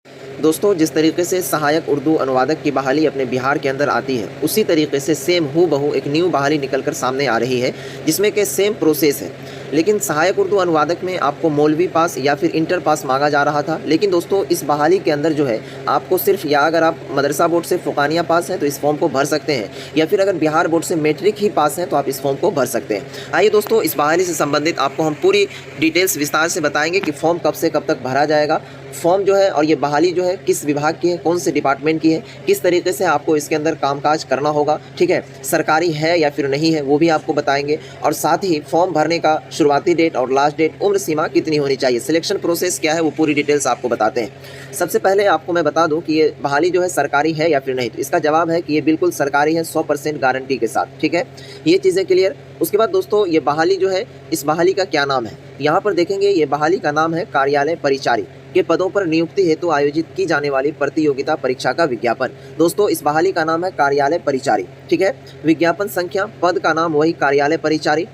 दोस्तों, जिस तरीके से सहायक उर्दू अनुवादक की बहाली अपने बिहार के अंदर आती है, उसी तरीके से सेम हूबहू एक न्यू बहाली निकल कर सामने आ रही है, जिसमें कि सेम प्रोसेस है। लेकिन सहायक उर्दू अनुवादक में आपको मौलवी पास या फिर इंटर पास मांगा जा रहा था। लेकिन दोस्तों, इस बहाली के अंदर जो है आपको सिर्फ, या अगर आप मदरसा बोर्ड से फ़ुक़ानिया पास हैं तो इस फॉर्म को भर सकते हैं, या फिर अगर बिहार बोर्ड से मैट्रिक ही पास हैं तो आप इस फॉर्म को भर सकते हैं। आइए दोस्तों, इस बहाली से संबंधित आपको हम पूरी डिटेल्स विस्तार से बताएंगे कि फॉर्म कब से कब तक भरा जाएगा, फॉर्म जो है और ये बहाली जो है किस विभाग की है, कौन से डिपार्टमेंट की है, किस तरीके से आपको इसके अंदर कामकाज करना होगा, ठीक है, सरकारी है या फिर नहीं है वो भी आपको बताएंगे। और साथ ही फॉर्म भरने का शुरुआती डेट और लास्ट डेट, उम्र सीमा कितनी होनी चाहिए, सिलेक्शन प्रोसेस क्या है, वो पूरी डिटेल्स आपको बताते हैं। सबसे पहले आपको मैं बता दूं कि ये बहाली जो है सरकारी है या फिर नहीं, तो इसका जवाब है कि ये बिल्कुल सरकारी है, 100% गारंटी के साथ, ठीक है, ये चीज़ें क्लियर। उसके बाद दोस्तों, ये बहाली जो है, इस बहाली का क्या नाम है, यहाँ पर देखेंगे ये बहाली का नाम है कार्यालय परिचारी के पदों पर नियुक्ति हेतु आयोजित की जाने वाली प्रतियोगिता परीक्षा का विज्ञापन। दोस्तों, इस बहाली का नाम है कार्यालय परिचारी, ठीक है। विज्ञापन संख्या, पद का नाम वही कार्यालय परिचारी।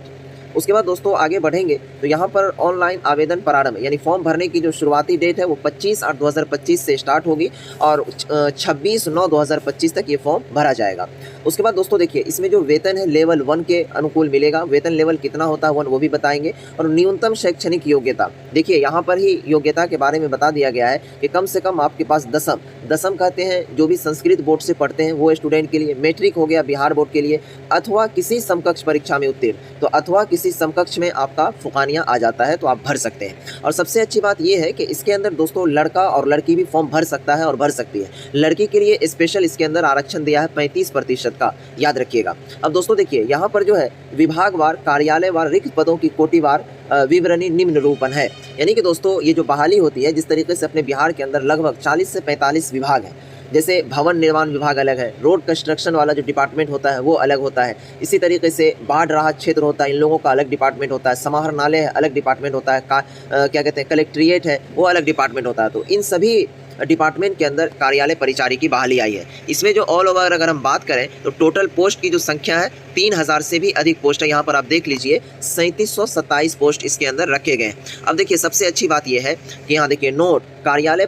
उसके बाद दोस्तों आगे बढ़ेंगे तो यहाँ पर ऑनलाइन आवेदन प्रारंभ, यानी फॉर्म भरने की जो शुरुआती डेट है वो 25/8/2025 से स्टार्ट होगी और 26/9/2025 तक ये फॉर्म भरा जाएगा। उसके बाद दोस्तों देखिए, इसमें जो वेतन है लेवल 1 के अनुकूल मिलेगा। वेतन लेवल कितना होता है 1, वो भी बताएंगे। और न्यूनतम शैक्षणिक योग्यता, देखिए यहाँ पर ही योग्यता के बारे में बता दिया गया है कि कम से कम आपके पास दसम कहते हैं जो भी संस्कृत बोर्ड से पढ़ते हैं वो स्टूडेंट के लिए, मैट्रिक हो गया बिहार बोर्ड के लिए, अथवा किसी समकक्ष परीक्षा में उत्तीर्ण, तो अथवा किसी समकक्ष में आपका फ़ुक़ानिया आ जाता है तो आप भर सकते हैं। और सबसे अच्छी बात यह है कि इसके अंदर दोस्तों लड़का और लड़की भी फॉर्म भर सकता है और भर सकती है। लड़की के लिए स्पेशल इसके अंदर आरक्षण दिया है 35% का, याद रखिएगा। अब दोस्तों देखिए, यहाँ पर जो है विभागवार, कार्यालयवार, रिक्त पदों की कोटिवार विवरणी निम्न रूपन है। यानी कि दोस्तों ये जो बहाली होती है, जिस तरीके से अपने बिहार के अंदर लगभग 40 से 45 विभाग हैं, जैसे भवन निर्माण विभाग अलग है, रोड कंस्ट्रक्शन वाला जो डिपार्टमेंट होता है वो अलग होता है, इसी तरीके से बाढ़ राहत क्षेत्र होता है, इन लोगों का अलग डिपार्टमेंट होता है, समाहरणालय है अलग डिपार्टमेंट होता है, क्या कहते हैं कलेक्ट्रिएट है वो अलग डिपार्टमेंट होता है। तो इन सभी डिपार्टमेंट के अंदर कार्यालय परिचारी की बहाली आई है। इसमें जो ऑल ओवर अगर हम बात करें तो टोटल पोस्ट की जो संख्या है 3000 से भी अधिक पोस्ट है। यहाँ पर आप देख लीजिए 3727 पोस्ट इसके अंदर रखे गए हैं। अब देखिए सबसे अच्छी बात यह है कि यहाँ देखिए नोट, कार्यालय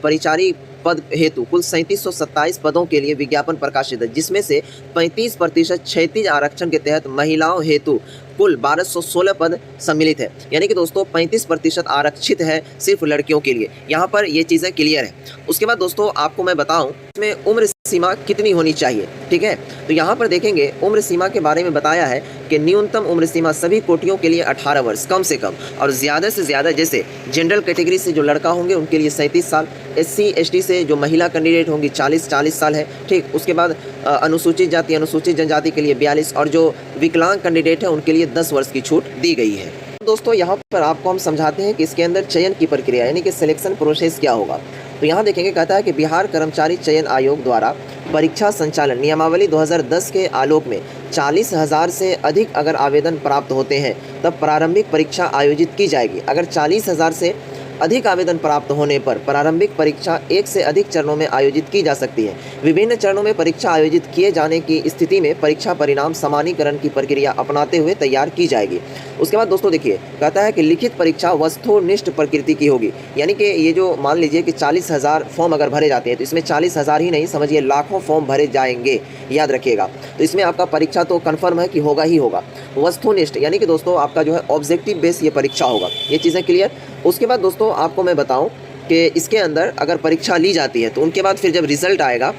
परिचारी पद हेतु कुल 3727 पदों के लिए विज्ञापन प्रकाशित है, जिसमें से 35% क्षैतिज आरक्षण के तहत महिलाओं हेतु कुल 1216 पद सम्मिलित है। यानी कि दोस्तों 35% आरक्षित है सिर्फ लड़कियों के लिए। यहाँ पर ये चीज़ें क्लियर है। उसके बाद दोस्तों आपको मैं बताऊं इसमें उम्र सीमा कितनी होनी चाहिए, ठीक है। तो यहाँ पर देखेंगे उम्र सीमा के बारे में बताया है कि न्यूनतम उम्र सीमा सभी कोटियों के लिए 18 वर्ष कम से कम, और ज़्यादा से ज़्यादा जैसे जनरल कैटेगरी से जो लड़का होंगे उनके लिए 37 साल, SC ST से जो महिला कैंडिडेट होंगी 40 साल है, ठीक। उसके बाद अनुसूचित जाति अनुसूचित जनजाति के लिए 42, और जो विकलांग कैंडिडेट है उनके लिए 10 वर्ष की छूट दी गई है। दोस्तों यहाँ पर आपको हम समझाते हैं कि इसके अंदर चयन की प्रक्रिया यानी कि सिलेक्शन प्रोसेस क्या होगा। तो यहाँ देखेंगे, कहता है कि बिहार कर्मचारी चयन आयोग द्वारा परीक्षा संचालन नियमावली 2010 के आलोक में 40,000 से अधिक अगर आवेदन प्राप्त होते हैं तब प्रारंभिक परीक्षा आयोजित की जाएगी। अगर 40,000 से अधिक आवेदन प्राप्त होने पर प्रारंभिक परीक्षा एक से अधिक चरणों में आयोजित की जा सकती है। विभिन्न चरणों में परीक्षा आयोजित किए जाने की स्थिति में परीक्षा परिणाम सामान्यीकरण की प्रक्रिया अपनाते हुए तैयार की जाएगी। उसके बाद दोस्तों देखिए, कहता है कि लिखित परीक्षा वस्तुनिष्ठ प्रकृति की होगी। यानी कि ये जो मान लीजिए कि 40,000 फॉर्म अगर भरे जाते हैं तो इसमें 40,000 ही नहीं, समझिए लाखों फॉर्म भरे जाएंगे, याद रखिएगा। तो इसमें आपका परीक्षा तो कन्फर्म है कि होगा ही होगा। वस्तुनिष्ठ यानी कि दोस्तों आपका जो है ऑब्जेक्टिव बेस ये परीक्षा होगा। ये चीज़ें क्लियर। उसके बाद दोस्तों आपको मैं बताऊं कि इसके अंदर अगर परीक्षा ली जाती है तो उनके बाद फिर जब रिजल्ट आएगा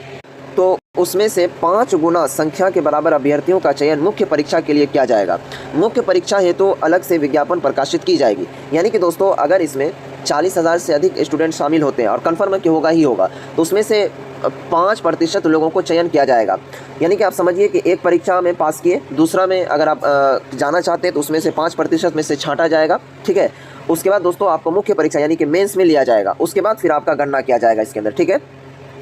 तो उसमें से 5 गुना संख्या के बराबर अभ्यर्थियों का चयन मुख्य परीक्षा के लिए किया जाएगा। मुख्य परीक्षा हेतु तो अलग से विज्ञापन प्रकाशित की जाएगी। यानी कि दोस्तों अगर इसमें 40,000 से अधिक स्टूडेंट शामिल होते हैं और कन्फर्म है कि होगा ही होगा, तो उसमें से 5% लोगों को चयन किया जाएगा। यानी कि आप समझिए कि एक परीक्षा में पास किए, दूसरा में अगर आप जाना चाहते हैं तो उसमें से 5% में से छांटा जाएगा, ठीक है। उसके बाद दोस्तों आपको मुख्य परीक्षा यानी कि मेंस में लिया जाएगा। उसके बाद फिर आपका गणना किया जाएगा इसके अंदर, ठीक है।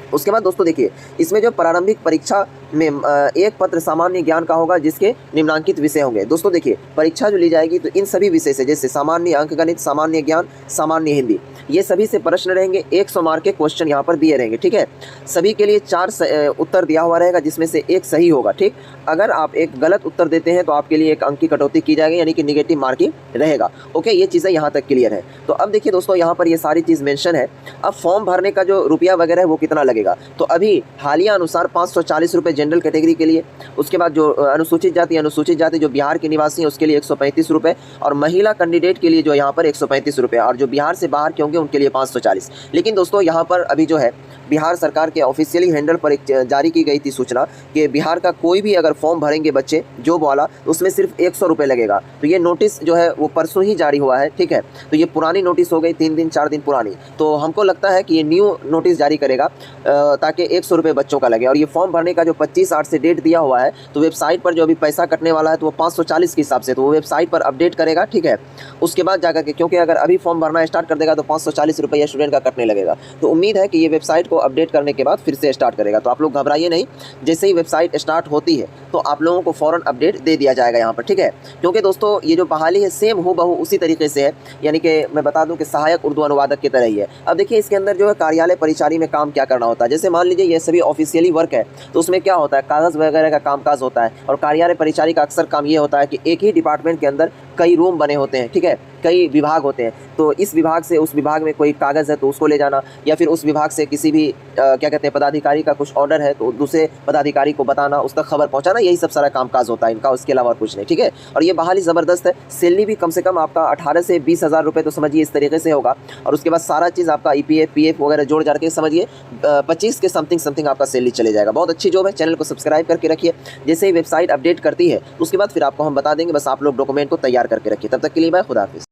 उसके बाद दोस्तों देखिए, इसमें जो प्रारंभिक परीक्षा में एक पत्र सामान्य ज्ञान का होगा जिसके निम्नांकित विषय होंगे। दोस्तों देखिए, परीक्षा जो ली जाएगी तो इन सभी विषय से, जैसे सामान्य अंक गणित, सामान्य ज्ञान, सामान्य हिंदी, ये सभी से प्रश्न रहेंगे, 100 मार्क के क्वेश्चन यहाँ पर दिए रहेंगे, ठीक है। सभी के लिए 4 उत्तर दिया हुआ रहेगा जिसमें से एक सही होगा, ठीक। अगर आप एक गलत उत्तर देते हैं तो आपके लिए 1 अंक की कटौती की जाएगी, यानी कि नेगेटिव मार्किंग रहेगा। ओके, ये चीज़ें यहाँ तक क्लियर है। तो अब देखिए दोस्तों, यहाँ पर ये सारी चीज़ मेंशन है। अब फॉर्म भरने का जो रुपया वगैरह है वो कितना लगेगा, तो अभी हालिया अनुसार 540 रुपये जनरल कैटेगरी के लिए, उसके बाद जो अनुसूचित जाति जो बिहार के निवासी हैं उसके लिए 135 रुपये, और महिला कैंडिडेट के लिए जो यहाँ पर 135 रुपये, और जो बिहार से बाहर के होंगे उनके लिए 540। लेकिन दोस्तों यहाँ पर अभी जो है बिहार सरकार के ऑफिशियली हैंडल पर एक जारी की गई थी सूचना कि बिहार का कोई भी अगर फॉर्म भरेंगे बच्चे जॉब वाला तो उसमें सिर्फ 100 रुपये लगेगा। तो ये नोटिस जो है वो परसों ही जारी हुआ है, ठीक है। तो ये पुरानी नोटिस हो गई, 3 दिन 4 दिन पुरानी। तो हमको लगता है कि ये न्यू नोटिस जारी करेगा ताकि 100 रुपये बच्चों का लगे। और ये फॉर्म भरने का जो 25/8 से डेट दिया हुआ है, तो वेबसाइट पर जो अभी पैसा कटने वाला है तो वो 540 के हिसाब से, तो वो वेबसाइट पर अपडेट करेगा, ठीक है। उसके बाद जाकर के, क्योंकि अगर अभी फॉर्म भरना स्टार्ट कर देगा तो 540 रुपये स्टूडेंट का कटने लगेगा। तो उम्मीद है कि ये वेबसाइट को अपडेट करने के बाद फिर से स्टार्ट करेगा। तो आप लोग घबराइए नहीं, जैसे ही वेबसाइट स्टार्ट होती है तो आप लोगों को फ़ौरन अपडेट दे दिया जाएगा यहाँ पर, ठीक है। क्योंकि दोस्तों ये जो बहाली है सेम हूबहू उसी तरीके से है, यानी कि मैं बता दूं कि सहायक उर्दू अनुवादक की तरह ही है। अब देखिए इसके अंदर जो है कार्यालय परिचारी में काम क्या करना होता है। जैसे मान लीजिए ये सभी ऑफिशियली वर्क है तो उसमें क्या होता है, कागज़ वगैरह का कामकाज होता है। और कार्यालय परिचारी का अक्सर काम ये होता है कि एक ही डिपार्टमेंट के अंदर कई रूम बने होते हैं, ठीक है, कई विभाग होते हैं। तो इस विभाग से उस विभाग में कोई कागज़ है तो उसको ले जाना, या फिर उस विभाग से किसी भी क्या कहते हैं पदाधिकारी का कुछ ऑर्डर है तो दूसरे पदाधिकारी को बताना, उस तक खबर पहुंचाना, यही सब सारा कामकाज होता है इनका, उसके अलावा और कुछ नहीं, ठीक है। और ये बहाली ज़बरदस्त है। सैलरी भी कम से कम आपका 18 से 20 हज़ार रुपये तो समझिए इस तरीके से होगा। और उसके बाद सारा चीज़ आपका EPF PF वगैरह जोड़ जाकर के समझिए 25 के समथिंग आपका सैलरी चले जाएगा। बहुत अच्छी जॉब है। चैनल को सब्सक्राइब करके रखिए, जैसे ही वेबसाइट अपडेट करती है उसके बाद फिर आपको हम बता देंगे। बस आप लोग डॉक्यूमेंट को तैयार करके रखिए। तब तक के लिए बाय, खुदा हाफिज़।